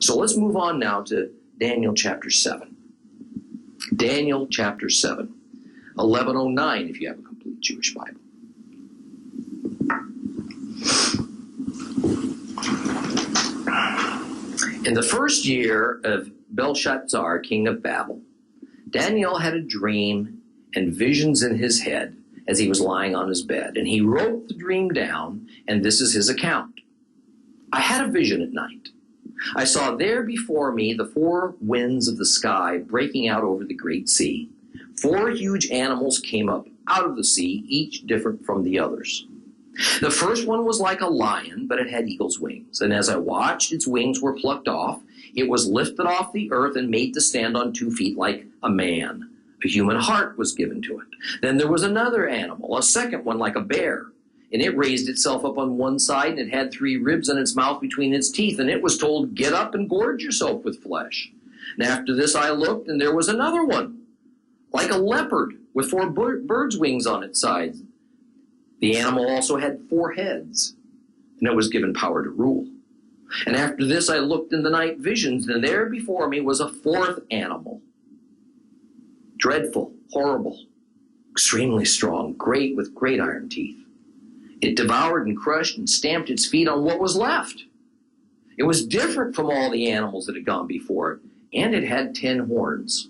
So let's move on now to Daniel chapter 7. Daniel chapter 7, 1109 if you have a complete Jewish Bible. In the first year of Belshazzar, king of Babel, Daniel had a dream and visions in his head as he was lying on his bed. And he wrote the dream down, and this is his account. I had a vision at night. I saw there before me the four winds of the sky breaking out over the great sea. Four huge animals came up out of the sea, each different from the others. The first one was like a lion, but it had eagle's wings. And as I watched, its wings were plucked off. It was lifted off the earth and made to stand on 2 feet like a man. A human heart was given to it. Then there was another animal, a second one like a bear. And it raised itself up on one side, and it had 3 ribs in its mouth between its teeth. And it was told, get up and gorge yourself with flesh. And after this I looked, and there was another one, like a leopard, with 4 birds' wings on its sides. The animal also had 4 heads, and it was given power to rule. And after this I looked in the night visions, and there before me was a 4th animal. Dreadful, horrible, extremely strong, great with great iron teeth. It devoured and crushed and stamped its feet on what was left. It was different from all the animals that had gone before it, and it had 10 horns.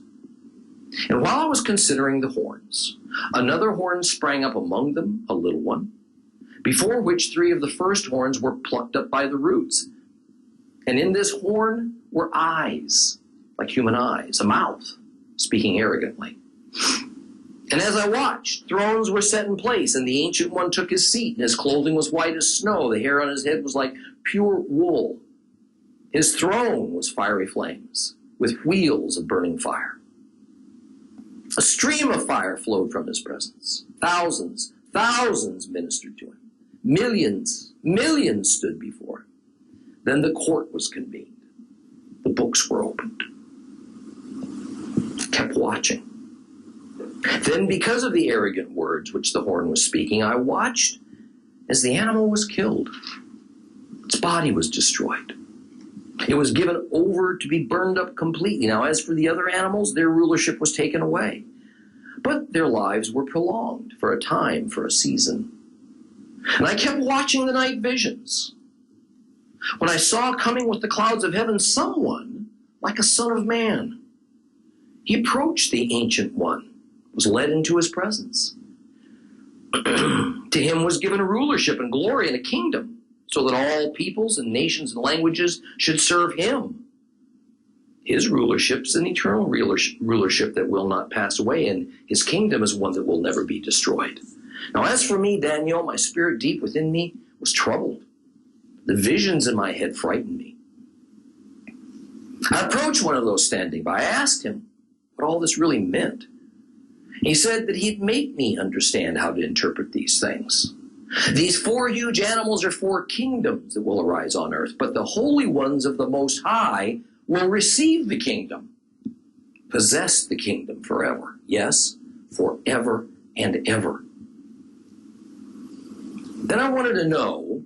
And while I was considering the horns, another horn sprang up among them, a little one, before which 3 of the first horns were plucked up by the roots. And in this horn were eyes, like human eyes, a mouth, speaking arrogantly. And as I watched, thrones were set in place, and the Ancient One took his seat, and his clothing was white as snow. The hair on his head was like pure wool. His throne was fiery flames, with wheels of burning fire. A stream of fire flowed from his presence. Thousands ministered to him. Millions stood before him. Then the court was convened. The books were opened. Kept watching. Then, because of the arrogant words which the horn was speaking, I watched as the animal was killed. Its body was destroyed. It was given over to be burned up completely. Now, as for the other animals, their rulership was taken away. But their lives were prolonged for a time, for a season. And I kept watching the night visions. When I saw coming with the clouds of heaven someone like a son of man, he approached the Ancient One, was led into his presence. To him was given rulership and glory and a kingdom, so that all peoples and nations and languages should serve him. His rulership is an eternal rulership that will not pass away, and his kingdom is one that will never be destroyed. Now, as for me, Daniel, my spirit deep within me was troubled. The visions in my head frightened me. I approached one of those standing by. I asked him what all this really meant. He said that he'd make me understand how to interpret these things. These 4 huge animals are 4 kingdoms that will arise on earth, but the holy ones of the Most High will receive the kingdom, possess the kingdom forever. Yes, forever and ever. Then I wanted to know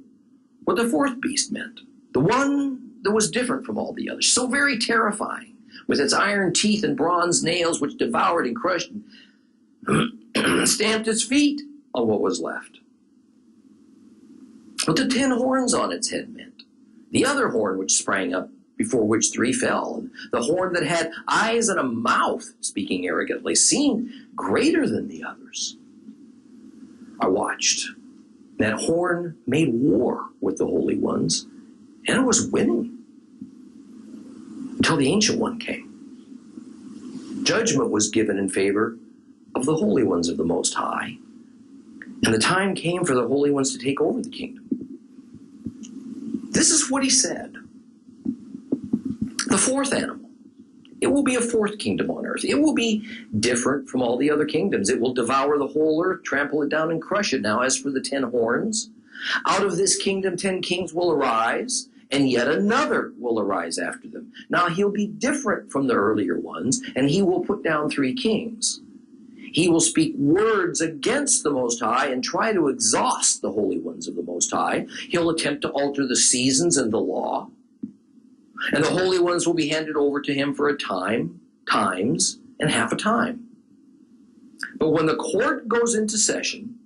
what the 4th beast meant, the one that was different from all the others, so very terrifying, with its iron teeth and bronze nails which devoured and crushed and stamped its feet on what was left. What the 10 horns on its head meant, the other horn which sprang up, before which 3 fell, and the horn that had eyes and a mouth, speaking arrogantly, seemed greater than the others. I watched. That horn made war with the holy ones, and it was winning until the Ancient One came. Judgment was given in favor of the holy ones of the Most High, and the time came for the holy ones to take over the kingdom. This is what he said. The 4th animal, it will be a 4th kingdom on earth. It will be different from all the other kingdoms. It will devour the whole earth, trample it down, and crush it. Now, as for the 10 horns, out of this kingdom 10 kings will arise, and yet another will arise after them. Now, he'll be different from the earlier ones, and he will put down 3 kings. He will speak words against the Most High and try to exhaust the holy ones of the Most High. He'll attempt to alter the seasons and the law. And the holy ones will be handed over to him for a time, times, and half a time. But when the court goes into session,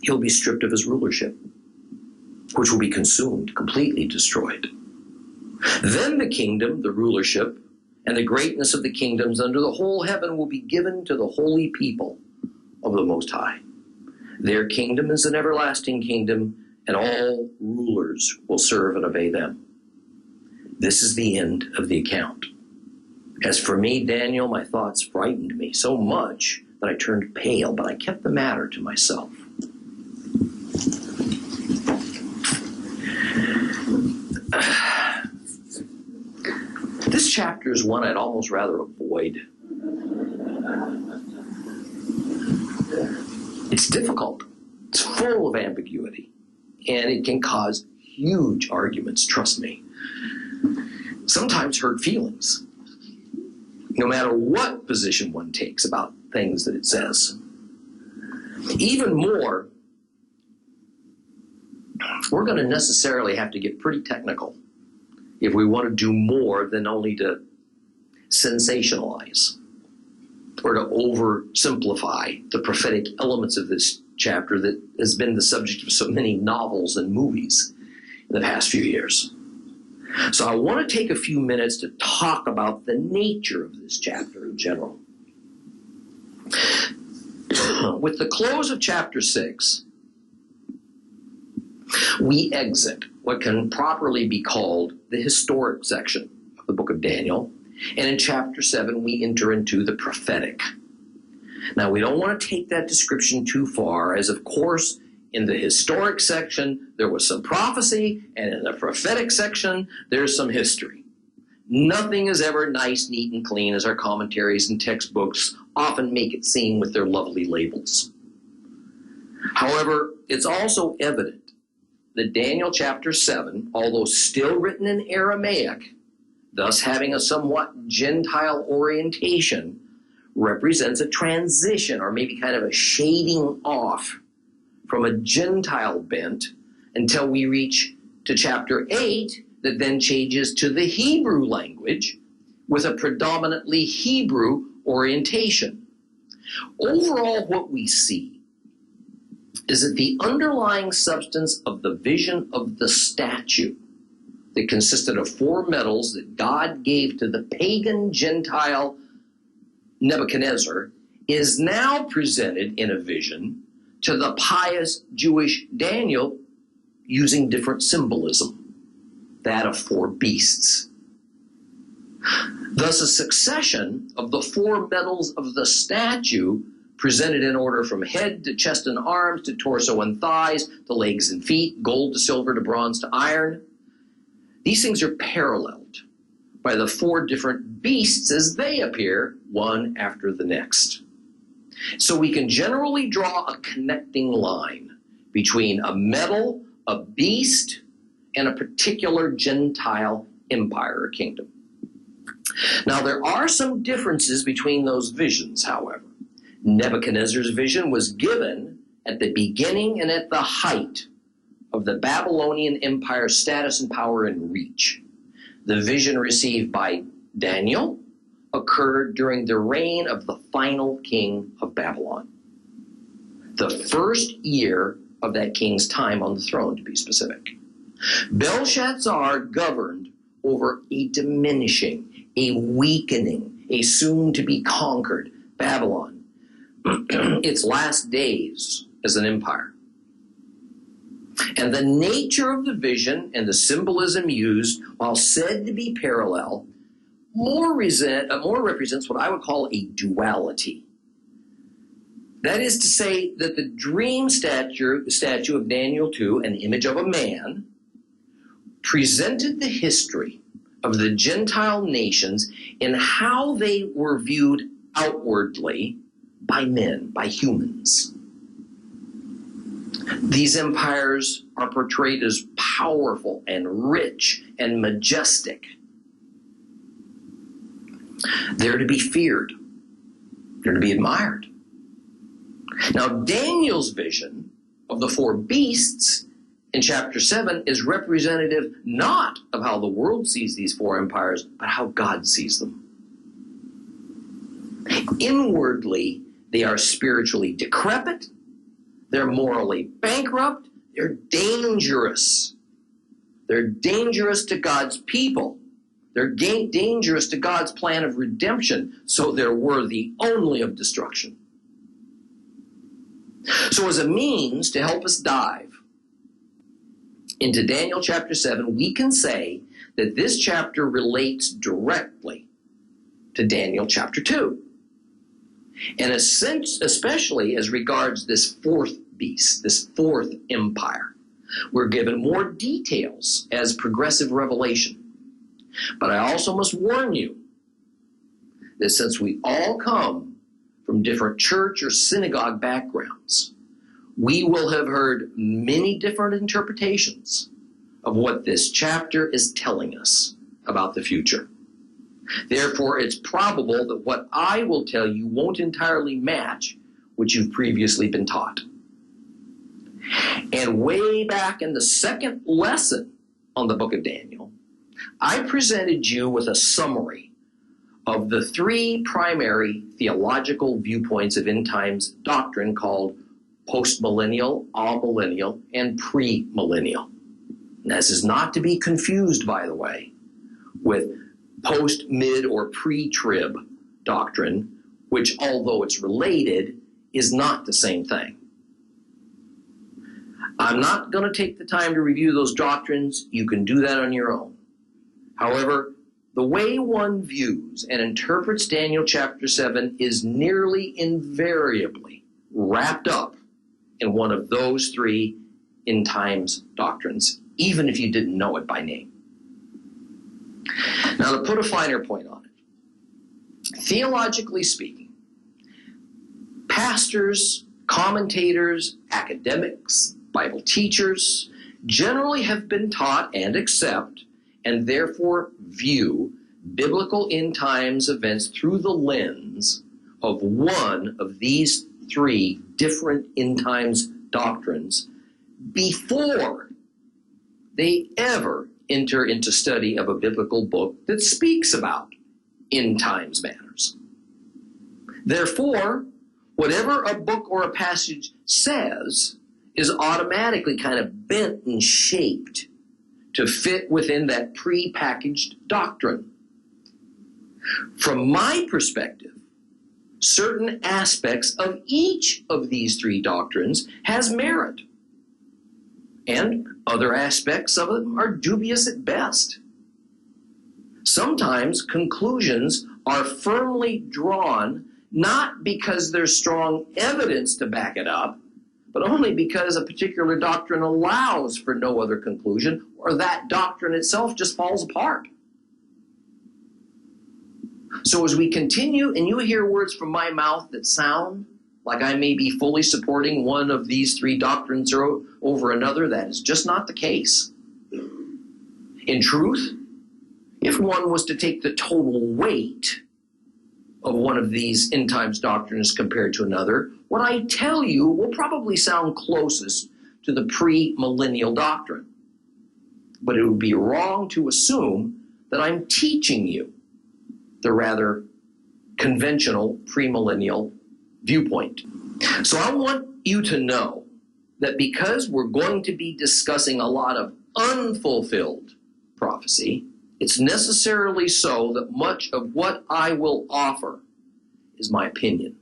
he'll be stripped of his rulership, which will be consumed, completely destroyed. Then the kingdom, the rulership, and the greatness of the kingdoms under the whole heaven will be given to the holy people of the Most High. Their kingdom is an everlasting kingdom, and all rulers will serve and obey them. This is the end of the account. As for me, Daniel, my thoughts frightened me so much that I turned pale, but I kept the matter to myself. This chapter is one I'd almost rather avoid. It's difficult. It's full of ambiguity. And it can cause huge arguments, trust me. Sometimes hurt feelings, no matter what position one takes about things that it says. Even more, we're going to necessarily have to get pretty technical if we want to do more than only to sensationalize or to oversimplify the prophetic elements of this chapter that has been the subject of so many novels and movies in the past few years. So I want to take a few minutes to talk about the nature of this chapter in general. With the close of chapter 6, we exit what can properly be called the historic section of the book of Daniel. And in chapter 7, we enter into the prophetic. Now, we don't want to take that description too far, as of course, in the historic section, there was some prophecy, and in the prophetic section, there's some history. Nothing is ever nice, neat, and clean, as our commentaries and textbooks often make it seem with their lovely labels. However, it's also evident that Daniel chapter 7, although still written in Aramaic, thus having a somewhat gentile orientation, represents a transition, or maybe kind of a shading off from a gentile bent until we reach to chapter 8, that then changes to the Hebrew language with a predominantly Hebrew orientation. Overall, what we see is that the underlying substance of the vision of the statue that consisted of 4 medals that God gave to the pagan Gentile Nebuchadnezzar is now presented in a vision to the pious Jewish Daniel using different symbolism, that of 4 beasts. Thus, a succession of the 4 medals of the statue presented in order from head to chest and arms to torso and thighs to legs and feet, gold to silver to bronze to iron. These things are paralleled by the 4 different beasts as they appear one after the next. So we can generally draw a connecting line between a medal, a beast, and a particular Gentile empire or kingdom. Now, there are some differences between those visions, however. Nebuchadnezzar's vision was given at the beginning and at the height of the Babylonian Empire's status and power and reach. The vision received by Daniel occurred during the reign of the final king of Babylon. The first year of that king's time on the throne, to be specific. Belshazzar governed over a diminishing, a weakening, a soon-to-be-conquered Babylon. Its last days as an empire. And the nature of the vision and the symbolism used, while said to be parallel, more represents what I would call a duality. That is to say that the dream statue of Daniel 2, an image of a man, presented the history of the Gentile nations in how they were viewed outwardly by men, by humans. These empires are portrayed as powerful and rich and majestic. They're to be feared. They're to be admired. Now, Daniel's vision of the 4 beasts in chapter 7 is representative not of how the world sees these four empires, but how God sees them. Inwardly, they are spiritually decrepit, they're morally bankrupt, they're dangerous. They're dangerous to God's people. They're dangerous to God's plan of redemption, so they're worthy only of destruction. So as a means to help us dive into Daniel chapter 7, we can say that this chapter relates directly to Daniel chapter 2. And especially as regards this fourth beast, this fourth empire. We're given more details as progressive revelation. But I also must warn you that since we all come from different church or synagogue backgrounds, we will have heard many different interpretations of what this chapter is telling us about the future. Therefore, it's probable that what I will tell you won't entirely match what you've previously been taught. And way back in the second lesson on the book of Daniel, I presented you with a summary of the three primary theological viewpoints of end times doctrine called postmillennial, amillennial, and premillennial. This is not to be confused, by the way, with post, mid, or pre-trib doctrine, which, although it's related, is not the same thing. I'm not going to take the time to review those doctrines. You can do that on your own. However, the way one views and interprets Daniel chapter 7 is nearly invariably wrapped up in one of those three end times doctrines, even if you didn't know it by name. Now, to put a finer point on it, theologically speaking, pastors, commentators, academics, Bible teachers generally have been taught and accept and therefore view biblical end times events through the lens of one of these three different end times doctrines before they ever enter into study of a biblical book that speaks about end times matters. Therefore, whatever a book or a passage says is automatically kind of bent and shaped to fit within that pre-packaged doctrine. From my perspective, certain aspects of each of these three doctrines has merit, and other aspects of them are dubious at best. Sometimes conclusions are firmly drawn not because there's strong evidence to back it up, but only because a particular doctrine allows for no other conclusion, or that doctrine itself just falls apart. So as we continue, and you hear words from my mouth that sound like I may be fully supporting one of these three doctrines over another, that is just not the case. In truth, if one was to take the total weight of one of these end times doctrines compared to another, what I tell you will probably sound closest to the pre-millennial doctrine. But it would be wrong to assume that I'm teaching you the rather conventional premillennial viewpoint. So I want you to know that because we're going to be discussing a lot of unfulfilled prophecy, it's necessarily so that much of what I will offer is my opinion,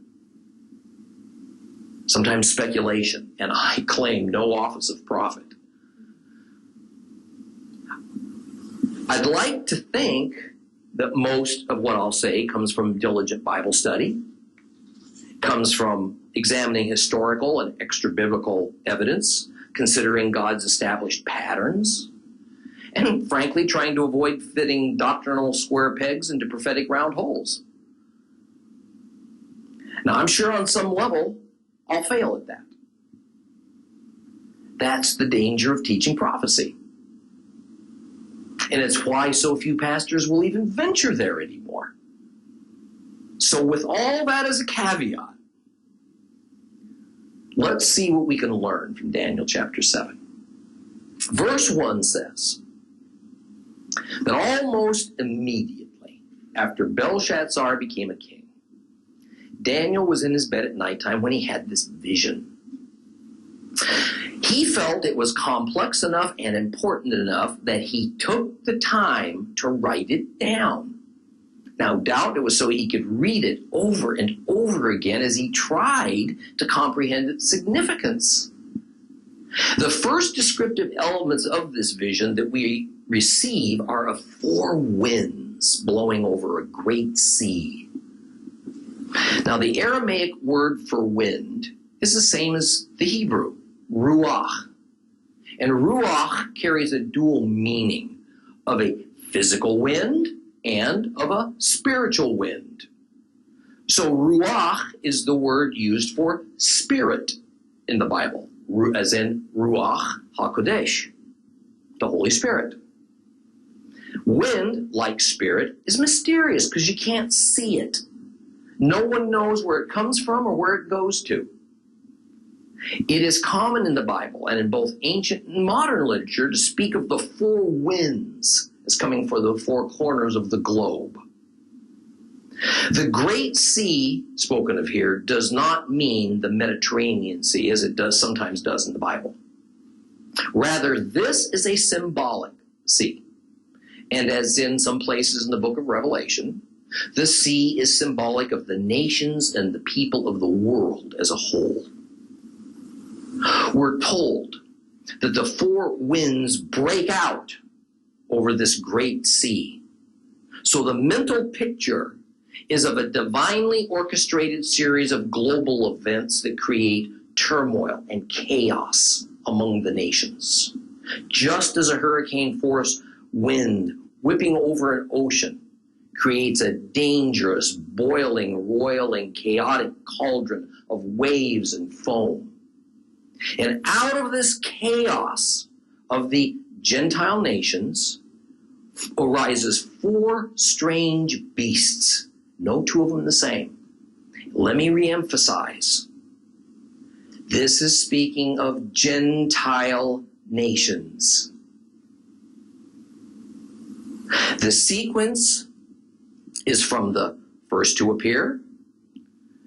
sometimes speculation, and I claim no office of prophet. I'd like to think that most of what I'll say comes from diligent Bible study, comes from examining historical and extra-biblical evidence, considering God's established patterns, and frankly trying to avoid fitting doctrinal square pegs into prophetic round holes. Now, I'm sure on some level I'll fail at that. That's the danger of teaching prophecy. And it's why so few pastors will even venture there anymore. So with all that as a caveat, let's see what we can learn from Daniel chapter 7. Verse 1 says that almost immediately after Belshazzar became a king, Daniel was in his bed at nighttime when he had this vision. He felt it was complex enough and important enough that he took the time to write it down. No doubt it was so he could read it over and over again as he tried to comprehend its significance. The first descriptive elements of this vision that we receive are of 4 winds blowing over a great sea. Now, the Aramaic word for wind is the same as the Hebrew, ruach. And ruach carries a dual meaning of a physical wind and of a spiritual wind. So ruach is the word used for spirit in the Bible, as in ruach hakodesh, the Holy Spirit. Wind, like spirit, is mysterious because you can't see it. No one knows where it comes from or where it goes to. It is common in the Bible and in both ancient and modern literature to speak of the 4 winds as coming from the 4 corners of the globe. The Great Sea spoken of here does not mean the Mediterranean Sea as it sometimes does in the Bible. Rather, this is a symbolic sea. And as in some places in the book of Revelation, the sea is symbolic of the nations and the people of the world as a whole. We're told that the 4 winds break out over this great sea. So the mental picture is of a divinely orchestrated series of global events that create turmoil and chaos among the nations. Just as a hurricane force wind whipping over an ocean creates a dangerous, boiling, roiling, chaotic cauldron of waves and foam. And out of this chaos of the Gentile nations arises 4 strange beasts, no 2 of them the same. Let me reemphasize. This is speaking of Gentile nations. The sequence is from the first to appear,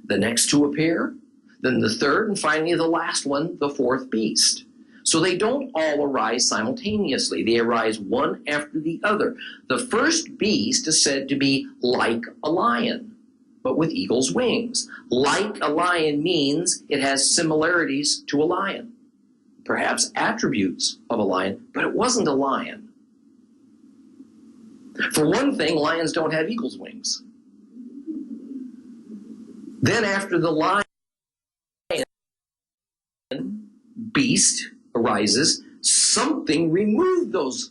the next to appear, then the third, and finally the last one, the 4th beast. So they don't all arise simultaneously. They arise one after the other. The first beast is said to be like a lion, but with eagle's wings. Like a lion means it has similarities to a lion, perhaps attributes of a lion, but it wasn't a lion. For one thing, lions don't have eagle's wings. Then after the lion beast arises, something removed those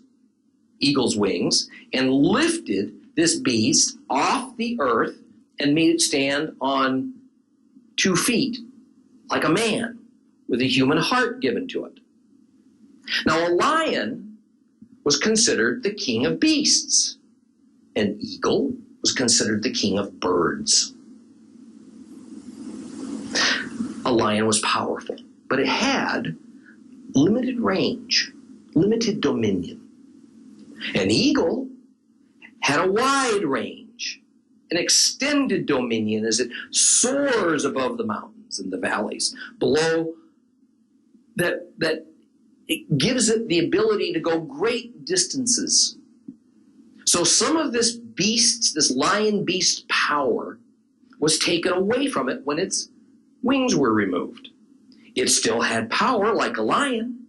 eagle's wings and lifted this beast off the earth and made it stand on 2 feet, like a man, with a human heart given to it. Now, a lion was considered the king of beasts. An eagle was considered the king of birds. A lion was powerful, but it had limited range, limited dominion. An eagle had a wide range, an extended dominion as it soars above the mountains and the valleys below, that it gives it the ability to go great distances. So some of this beast's, this lion beast power was taken away from it when its wings were removed. It still had power like a lion,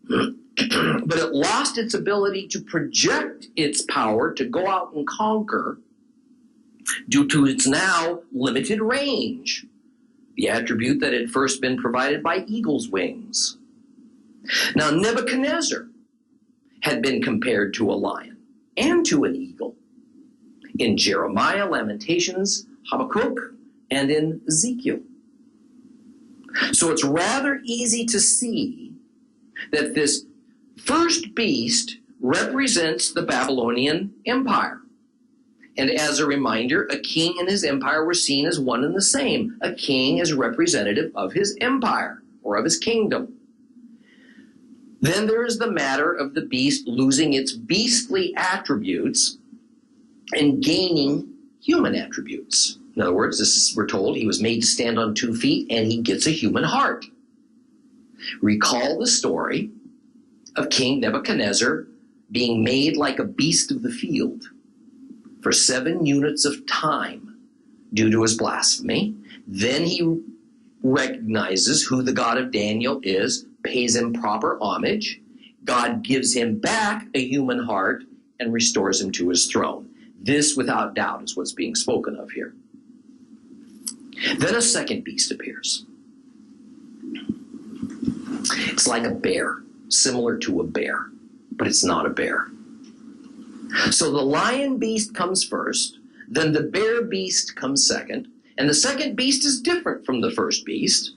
but it lost its ability to project its power to go out and conquer due to its now limited range, the attribute that had first been provided by eagle's wings. Now, Nebuchadnezzar had been compared to a lion and to an eagle in Jeremiah, Lamentations, Habakkuk, and in Ezekiel. So it's rather easy to see that this first beast represents the Babylonian Empire. And as a reminder, a king and his empire were seen as one and the same. A king is representative of his empire or of his kingdom. Then there is the matter of the beast losing its beastly attributes and gaining human attributes. In other words, we're told he was made to stand on 2 feet and he gets a human heart. Recall the story of King Nebuchadnezzar being made like a beast of the field for 7 units of time due to his blasphemy. Then he recognizes who the God of Daniel is, pays him proper homage. God gives him back a human heart and restores him to his throne. This, without doubt, is what's being spoken of here. Then a second beast appears. It's like a bear, similar to a bear, but it's not a bear. So the lion beast comes first, then the bear beast comes second, and the second beast is different from the first beast.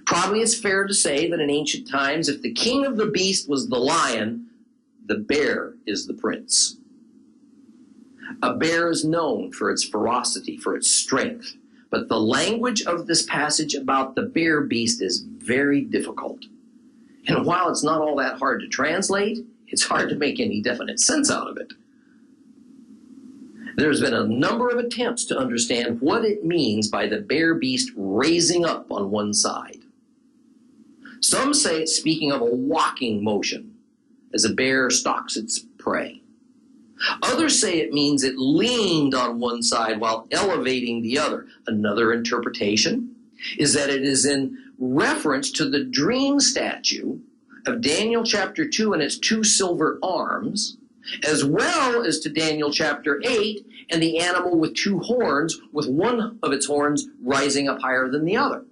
Probably it's fair to say that in ancient times, if the king of the beast was the lion, the bear is the prince. A bear is known for its ferocity, for its strength, but the language of this passage about the bear beast is very difficult. And while it's not all that hard to translate, it's hard to make any definite sense out of it. There's been a number of attempts to understand what it means by the bear beast raising up on one side. Some say it's speaking of a walking motion as a bear stalks its prey. Others say it means it leaned on one side while elevating the other. Another interpretation is that it is in reference to the dream statue of Daniel chapter 2 and its 2 silver arms, as well as to Daniel chapter 8 and the animal with 2 horns, with one of its horns rising up higher than the other.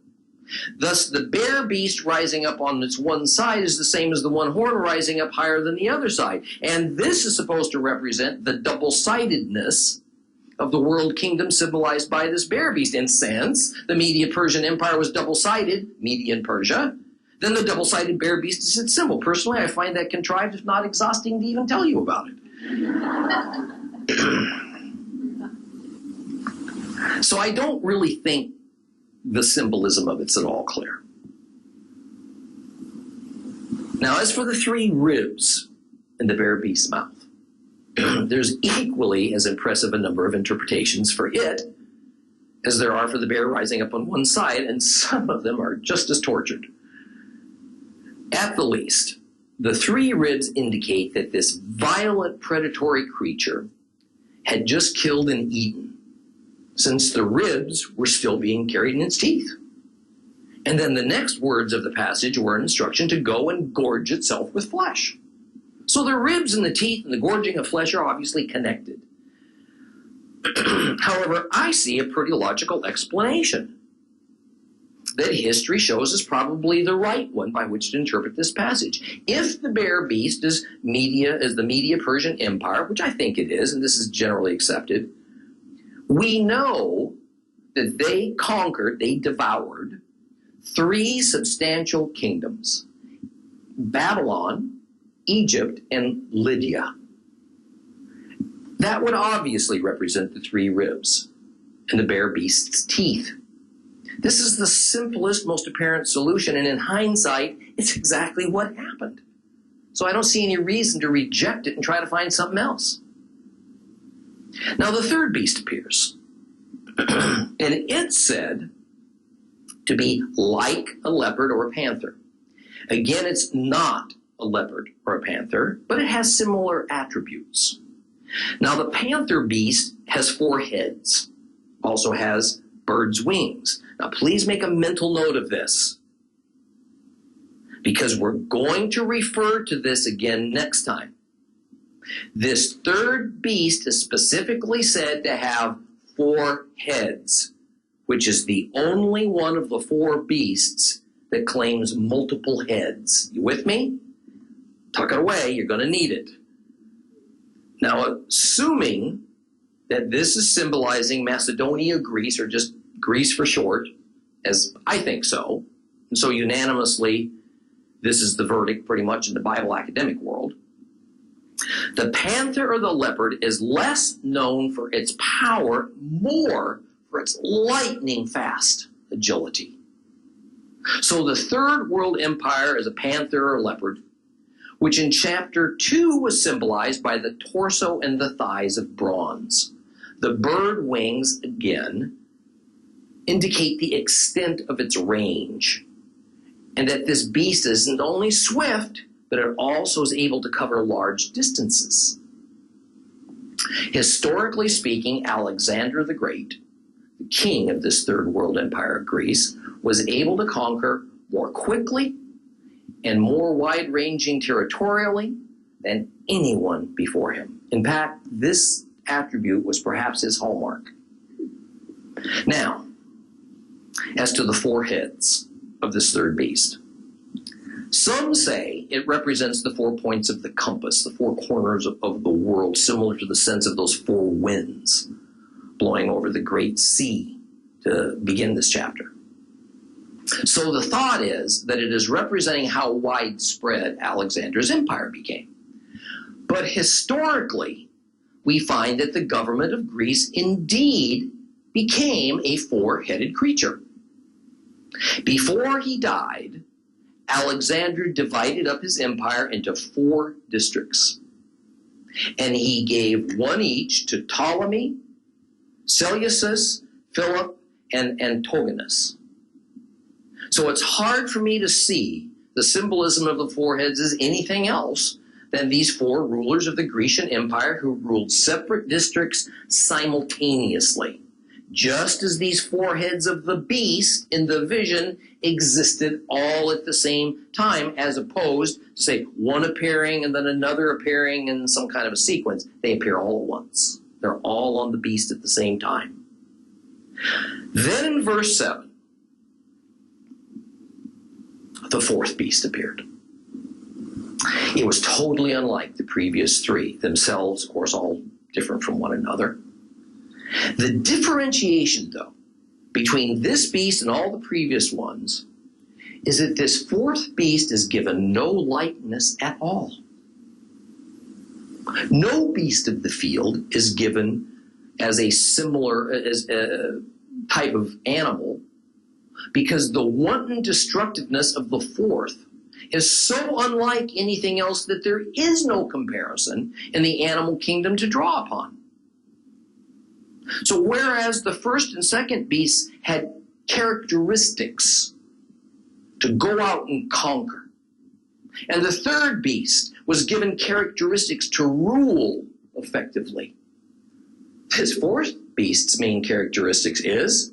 Thus, the bear beast rising up on its one side is the same as the one horn rising up higher than the other side. And this is supposed to represent the double-sidedness of the world kingdom symbolized by this bear beast. And since the Medo-Persian Empire was double-sided, Media and Persia, then the double-sided bear beast is its symbol. Personally, I find that contrived, if not exhausting, to even tell you about it. So I don't really think the symbolism of it's at all clear. Now, as for the 3 ribs in the bear beast's mouth, there's equally as impressive a number of interpretations for it as there are for the bear rising up on one side, and some of them are just as tortured. At the least, the 3 ribs indicate that this violent predatory creature had just killed and eaten, since the ribs were still being carried in its teeth. And then the next words of the passage were an instruction to go and gorge itself with flesh. So the ribs and the teeth and the gorging of flesh are obviously connected. However, I see a pretty logical explanation that history shows is probably the right one by which to interpret this passage. If the bear beast is the Medo-Persian Empire, which I think it is, and this is generally accepted, we know that they conquered, they devoured 3 substantial kingdoms: Babylon, Egypt, and Lydia. That would obviously represent the 3 ribs and the bear beast's teeth. This is the simplest, most apparent solution, and in hindsight, it's exactly what happened. So I don't see any reason to reject it and try to find something else. Now the 3rd beast appears, and it's said to be like a leopard or a panther. Again, it's not a leopard or a panther, but it has similar attributes. Now the panther beast has 4 heads, also has bird's wings. Now please make a mental note of this, because we're going to refer to this again next time. This 3rd beast is specifically said to have 4 heads, which is the only one of the 4 beasts that claims multiple heads. You with me? Tuck it away, you're going to need it. Now, assuming that this is symbolizing Macedonia, Greece, or just Greece for short, as I think so, and so unanimously, this is the verdict pretty much in the Bible academic world, the panther or the leopard is less known for its power, more for its lightning fast agility. So the 3rd world empire is a panther or leopard, which in chapter 2 was symbolized by the torso and the thighs of bronze. The bird wings, again, indicate the extent of its range, and that this beast isn't only swift, but it also is able to cover large distances. Historically speaking, Alexander the Great, the king of this third world empire of Greece, was able to conquer more quickly and more wide-ranging territorially than anyone before him. In fact, this attribute was perhaps his hallmark. Now, as to the four heads of this third beast, some say it represents the 4 points of the compass, the 4 corners of the world, similar to the sense of those 4 winds blowing over the great sea to begin this chapter. So the thought is that it is representing how widespread Alexander's empire became. But historically, we find that the government of Greece indeed became a 4-headed creature. Before he died, Alexander divided up his empire into 4 districts, and he gave one each to Ptolemy, Seleucus, Philip, and Antigonus. So it's hard for me to see the symbolism of the 4 heads as anything else than these 4 rulers of the Grecian Empire who ruled separate districts simultaneously, just as these 4 heads of the beast in the vision existed all at the same time, as opposed to, say, one appearing and then another appearing in some kind of a sequence. They appear all at once. They're all on the beast at the same time. Then in verse 7, the 4th beast appeared. It was totally unlike the previous 3, themselves, of course, all different from one another. The differentiation, though, between this beast and all the previous ones is that this 4th beast is given no likeness at all. No beast of the field is given as a similar type of animal, because the wanton destructiveness of the 4th is so unlike anything else that there is no comparison in the animal kingdom to draw upon. So whereas the 1st and 2nd beasts had characteristics to go out and conquer, and the 3rd beast was given characteristics to rule effectively, this 4th beast's main characteristics is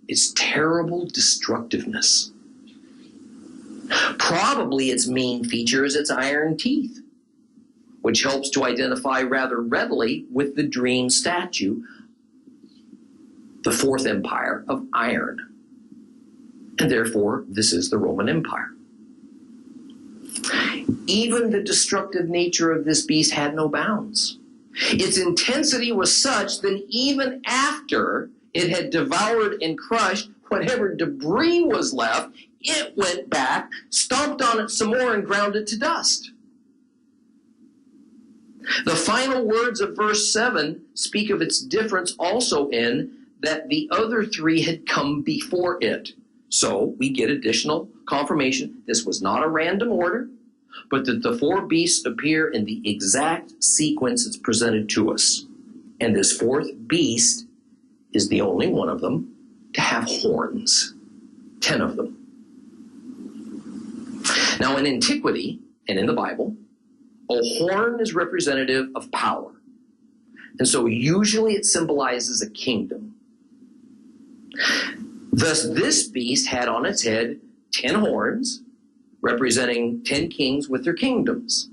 its terrible destructiveness. Probably its main feature is its iron teeth, which helps to identify rather readily with the dream statue, the 4th empire of iron. And therefore, this is the Roman Empire. Even the destructive nature of this beast had no bounds. Its intensity was such that even after it had devoured and crushed whatever debris was left, it went back, stomped on it some more, and ground it to dust. The final words of verse 7 speak of its difference also in that the other 3 had come before it. So we get additional confirmation this was not a random order, but that the 4 beasts appear in the exact sequence that's presented to us. And this 4th beast is the only one of them to have horns, 10 of them. Now in antiquity and in the Bible, a horn is representative of power. And so usually it symbolizes a kingdom. Thus this beast had on its head 10 horns, representing 10 kings with their kingdoms.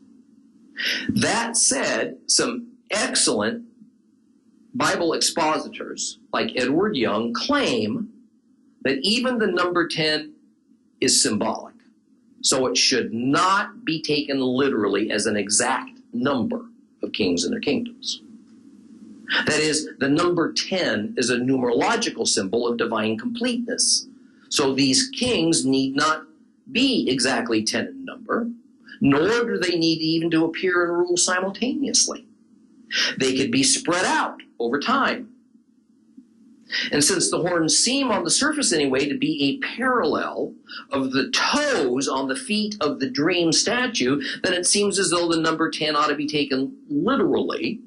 That said, some excellent Bible expositors like Edward Young claim that even the number 10 is symbolic. So it should not be taken literally as an exact number of kings and their kingdoms. That is, the number 10 is a numerological symbol of divine completeness. So these kings need not be exactly 10 in number, nor do they need even to appear and rule simultaneously. They could be spread out over time. And since the horns seem on the surface anyway to be a parallel of the toes on the feet of the dream statue, then it seems as though the number 10 ought to be taken literally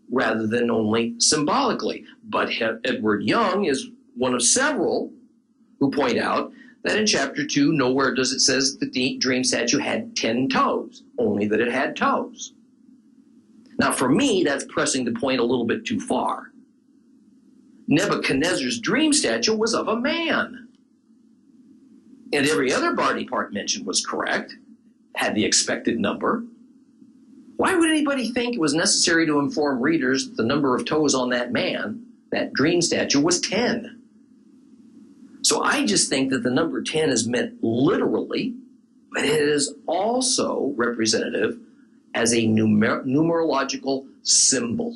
rather than only symbolically. But Edward Young is one of several who point out that in chapter 2, nowhere does it says that the dream statue had 10 toes, only that it had toes. Now, for me, that's pressing the point a little bit too far. Nebuchadnezzar's dream statue was of a man. And every other body part mentioned was correct, had the expected number. Why would anybody think it was necessary to inform readers that the number of toes on that man, that dream statue, was 10? So I just think that the number 10 is meant literally, but it is also representative as a numerological symbol.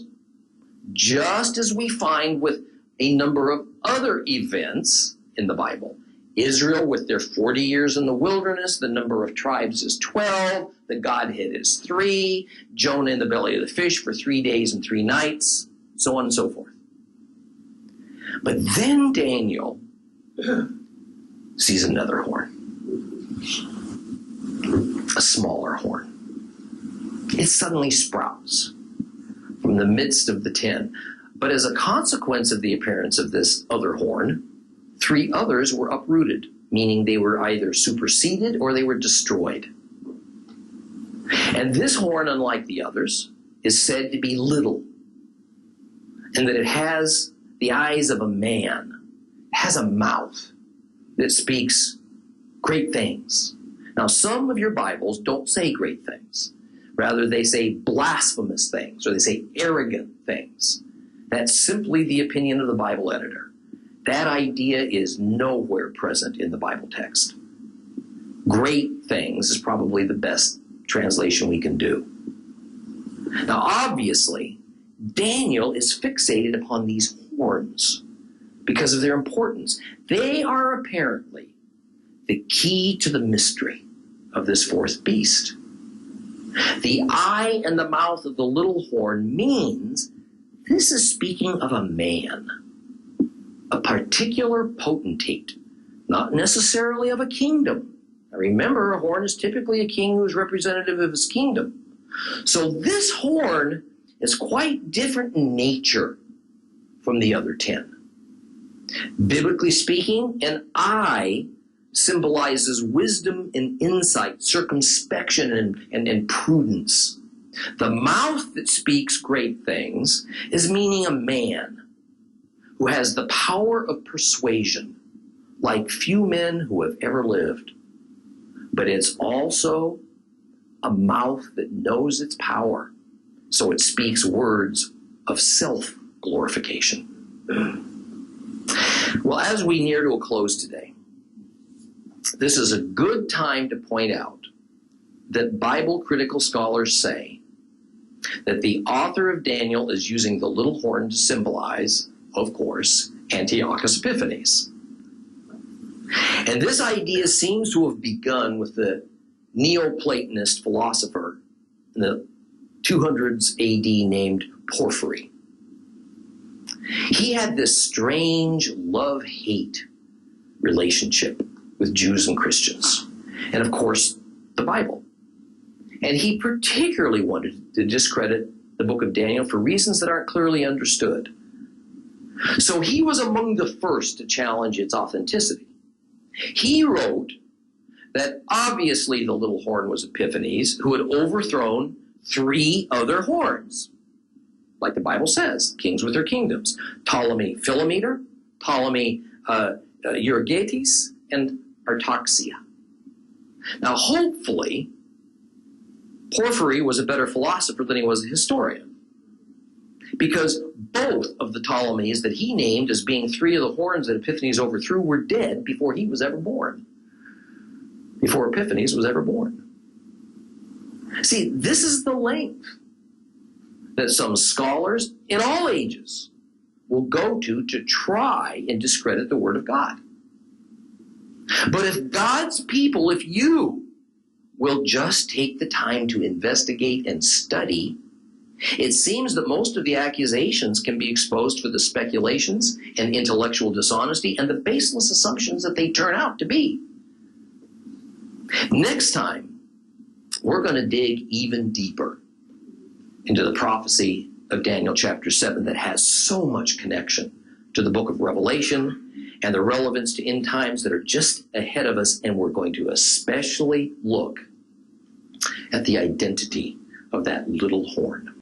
Just as we find with a number of other events in the Bible. Israel with their 40 years in the wilderness, the number of tribes is 12, the Godhead is 3, Jonah in the belly of the fish for 3 days and 3 nights, so on and so forth. But then Daniel sees another horn, a smaller horn. It suddenly sprouts from the midst of the 10. But as a consequence of the appearance of this other horn, 3 others were uprooted, meaning they were either superseded or they were destroyed. And this horn, unlike the others, is said to be little, and that it has the eyes of a man, has a mouth that speaks great things. Now, some of your Bibles don't say great things. Rather, they say blasphemous things, or they say arrogant things. That's simply the opinion of the Bible editor. That idea is nowhere present in the Bible text. Great things is probably the best translation we can do. Now, obviously, Daniel is fixated upon these horns because of their importance. They are apparently the key to the mystery of this 4th beast. The eye and the mouth of the little horn means this is speaking of a man, a particular potentate, not necessarily of a kingdom. Now remember, a horn is typically a king who is representative of his kingdom. So this horn is quite different in nature from the other 10. Biblically speaking, an eye symbolizes wisdom and insight, circumspection and prudence. The mouth that speaks great things is meaning a man who has the power of persuasion like few men who have ever lived. But it's also a mouth that knows its power, so it speaks words of self-glorification. Well, as we near to a close today, this is a good time to point out that Bible critical scholars say that the author of Daniel is using the little horn to symbolize, of course, Antiochus Epiphanes. And this idea seems to have begun with the Neoplatonist philosopher in the 200s AD named Porphyry. He had this strange love-hate relationship with Jews and Christians, and of course, the Bible. And he particularly wanted to discredit the book of Daniel for reasons that aren't clearly understood. So he was among the first to challenge its authenticity. He wrote that obviously the little horn was Epiphanes, who had overthrown 3 other horns, like the Bible says, kings with their kingdoms: Ptolemy Philometor, Ptolemy Euergetes, and Artaxia. Now, hopefully, Porphyry was a better philosopher than he was a historian, because both of the Ptolemies that he named as being 3 of the horns that Epiphanes overthrew were dead before he was ever born, before Epiphanes was ever born. See, this is the length that some scholars in all ages will go to try and discredit the Word of God. But if God's people, if you will just take the time to investigate and study, It seems that most of the accusations can be exposed for the speculations and intellectual dishonesty and the baseless assumptions that they turn out to be. Next time, we're going to dig even deeper into the prophecy of Daniel chapter 7 that has so much connection to the book of Revelation and the relevance to end times that are just ahead of us, and we're going to especially look at the identity of that little horn.